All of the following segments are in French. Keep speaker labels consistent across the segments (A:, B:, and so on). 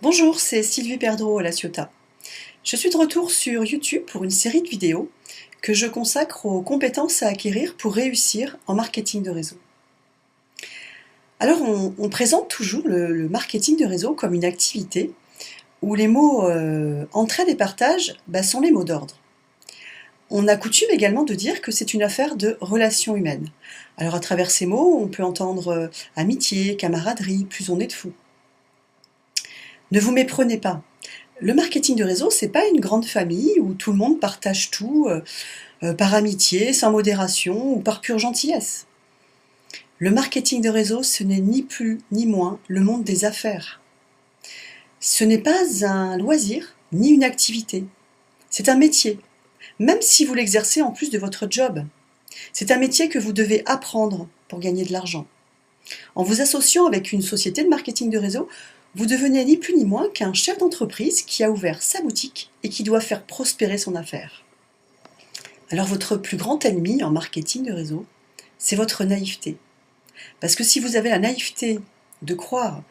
A: Bonjour, c'est Sylvie Perdreau à La Ciotat. Je suis de retour sur YouTube pour une série de vidéos que je consacre aux compétences à acquérir pour réussir en marketing de réseau. Alors on présente toujours le marketing de réseau comme une activité où les mots entraide et partage sont les mots d'ordre. On a coutume également de dire que c'est une affaire de relations humaines. Alors à travers ces mots, on peut entendre amitié, camaraderie, plus on est de fous. Ne vous méprenez pas. Le marketing de réseau, c'est pas une grande famille où tout le monde partage tout par amitié, sans modération ou par pure gentillesse. Le marketing de réseau, ce n'est ni plus ni moins le monde des affaires. Ce n'est pas un loisir ni une activité. C'est un métier, même si vous l'exercez en plus de votre job. C'est un métier que vous devez apprendre pour gagner de l'argent. En vous associant avec une société de marketing de réseau, vous devenez ni plus ni moins qu'un chef d'entreprise qui a ouvert sa boutique et qui doit faire prospérer son affaire. Alors votre plus grand ennemi en marketing de réseau, c'est votre naïveté. Parce que si vous avez la naïveté de croire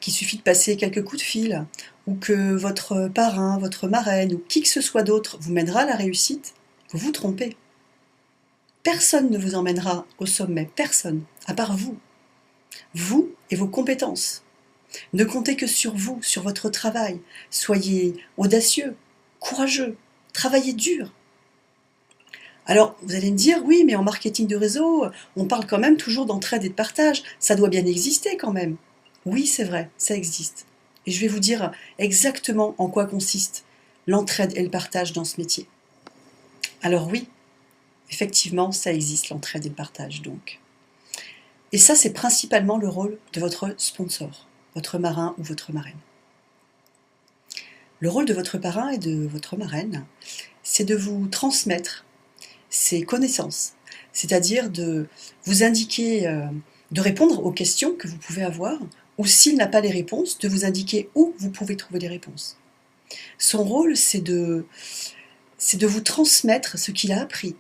A: qu'il suffit de passer quelques coups de fil, ou que votre parrain, votre marraine, ou qui que ce soit d'autre vous mènera à la réussite, vous vous trompez. Personne ne vous emmènera au sommet, personne, à part vous. Vous et vos compétences. Ne comptez que sur vous, sur votre travail. Soyez audacieux, courageux, travaillez dur. Alors, vous allez me dire, oui, mais en marketing de réseau, on parle quand même toujours d'entraide et de partage. Ça doit bien exister quand même. Oui, c'est vrai, ça existe. Et je vais vous dire exactement en quoi consiste l'entraide et le partage dans ce métier. Alors oui, effectivement, ça existe, l'entraide et le partage, donc. Et ça, c'est principalement le rôle de votre sponsor, votre marin ou votre marraine. Le rôle de votre parrain et de votre marraine, c'est de vous transmettre ses connaissances, c'est-à-dire de vous indiquer, de répondre aux questions que vous pouvez avoir, ou s'il n'a pas les réponses, de vous indiquer où vous pouvez trouver les réponses. Son rôle, c'est de vous transmettre ce qu'il a appris,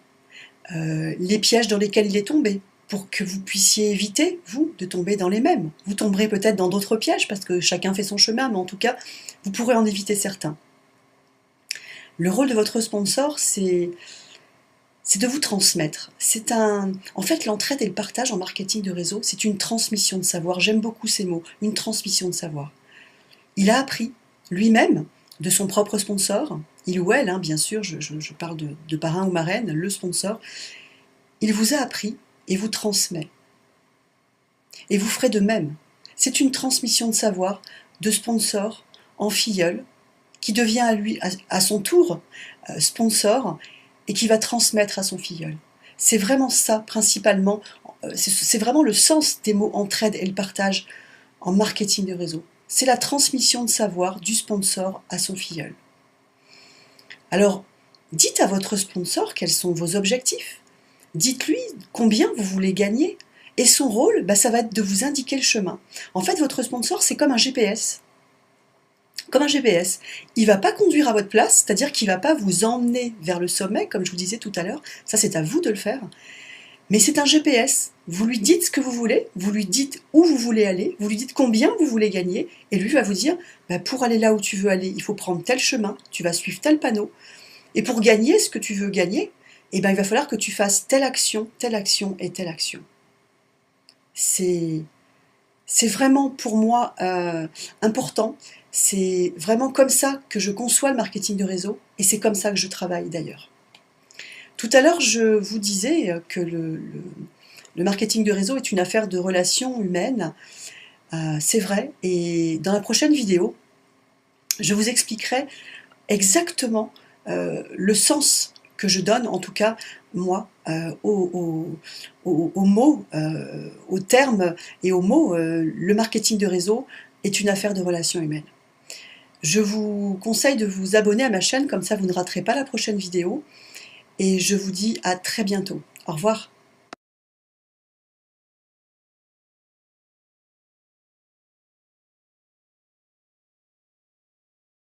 A: les pièges dans lesquels il est tombé, pour que vous puissiez éviter, vous, de tomber dans les mêmes. Vous tomberez peut-être dans d'autres pièges, parce que chacun fait son chemin, mais en tout cas, vous pourrez en éviter certains. Le rôle de votre sponsor, c'est de vous transmettre. En fait, l'entraide et le partage en marketing de réseau, c'est une transmission de savoir. J'aime beaucoup ces mots, une transmission de savoir. Il a appris lui-même de son propre sponsor, il ou elle, bien sûr, je parle de parrain ou marraine, le sponsor, il vous a appris et vous transmet. Et vous ferez de même. C'est une transmission de savoir de sponsor en filleul, qui devient à son tour sponsor et qui va transmettre à son filleul. C'est vraiment ça, principalement, c'est vraiment le sens des mots entraide et le partage en marketing de réseau. C'est la transmission de savoir du sponsor à son filleul. Alors, dites à votre sponsor quels sont vos objectifs. Dites-lui combien vous voulez gagner. Et son rôle, ça va être de vous indiquer le chemin. En fait, votre sponsor, c'est comme un GPS. Comme un GPS. Il ne va pas conduire à votre place, c'est-à-dire qu'il ne va pas vous emmener vers le sommet, comme je vous disais tout à l'heure. Ça, c'est à vous de le faire. Mais c'est un GPS. Vous lui dites ce que vous voulez, vous lui dites où vous voulez aller, vous lui dites combien vous voulez gagner, et lui va vous dire, pour aller là où tu veux aller, il faut prendre tel chemin, tu vas suivre tel panneau. Et pour gagner ce que tu veux gagner, il va falloir que tu fasses telle action et telle action. C'est vraiment pour moi important. C'est vraiment comme ça que je conçois le marketing de réseau et c'est comme ça que je travaille d'ailleurs. Tout à l'heure, je vous disais que le marketing de réseau est une affaire de relations humaines. C'est vrai, et dans la prochaine vidéo, je vous expliquerai exactement le sens que je donne, en tout cas, moi, aux mots, aux termes et aux mots. Le marketing de réseau est une affaire de relations humaines. Je vous conseille de vous abonner à ma chaîne, comme ça vous ne raterez pas la prochaine vidéo. Et je vous dis à très bientôt. Au revoir.